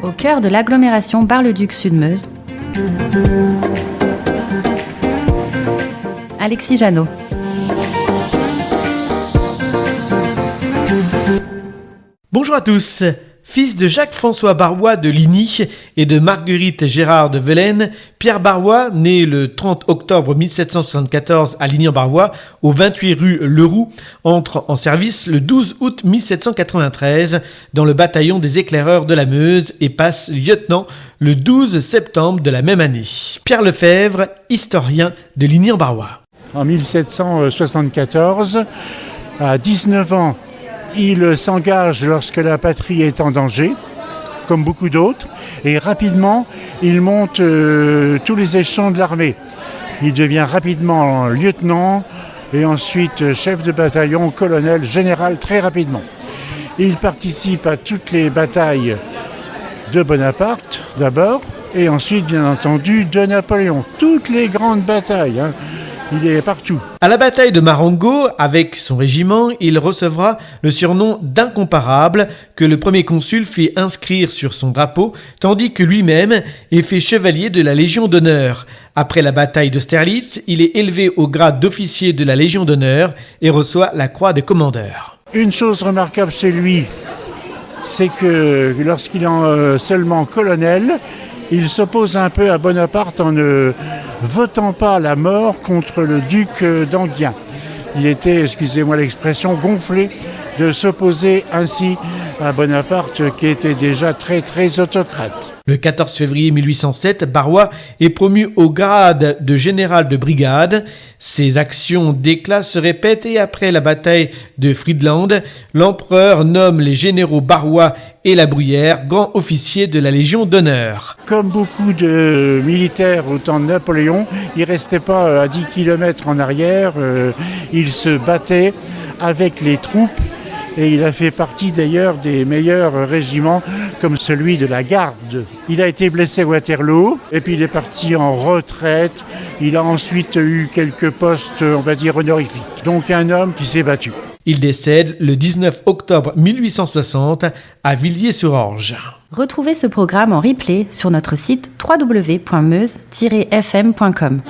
Au cœur de l'agglomération Bar-le-Duc-Sud-Meuse, Alexis Janot. Bonjour à tous. Fils de Jacques-François Barrois de Ligny et de Marguerite Gérard de Velaine, Pierre Barrois, né le 30 octobre 1774 à Ligny-en-Barrois, au 28 rue Leroux, entre en service le 12 août 1793 dans le bataillon des éclaireurs de la Meuse et passe lieutenant le 12 septembre de la même année. Pierre Lefebvre, historien de Ligny-en-Barrois. En 1774, à 19 ans, il s'engage lorsque la patrie est en danger, comme beaucoup d'autres, et rapidement, il monte tous les échelons de l'armée. Il devient rapidement lieutenant et ensuite chef de bataillon, colonel, général très rapidement. Il participe à toutes les batailles de Bonaparte d'abord et ensuite, bien entendu, de Napoléon. Toutes les grandes batailles, il est partout. À la bataille de Marengo, avec son régiment, il recevra le surnom d'incomparable que le premier consul fait inscrire sur son drapeau, tandis que lui-même est fait chevalier de la Légion d'honneur. Après la bataille d'Austerlitz, il est élevé au grade d'officier de la Légion d'honneur et reçoit la croix de commandeur. Une chose remarquable chez lui, c'est que lorsqu'il est seulement colonel, il s'oppose un peu à Bonaparte en ne votant pas la mort contre le duc d'Enghien. Il était, excusez-moi l'expression, gonflé de s'opposer ainsi à Bonaparte qui était déjà très très autocrate. Le 14 février 1807, Barrois est promu au grade de général de brigade. Ses actions d'éclat se répètent et après la bataille de Friedland, l'empereur nomme les généraux Barrois et La Bruyère grands officiers de la Légion d'honneur. Comme beaucoup de militaires au temps de Napoléon, il ne restait pas à 10 km en arrière, il se battait avec les troupes. Et il a fait partie d'ailleurs des meilleurs régiments comme celui de la Garde. Il a été blessé à Waterloo et puis il est parti en retraite. Il a ensuite eu quelques postes, on va dire, honorifiques. Donc un homme qui s'est battu. Il décède le 19 octobre 1860 à Villiers-sur-Orge. Retrouvez ce programme en replay sur notre site www.meuse-fm.com.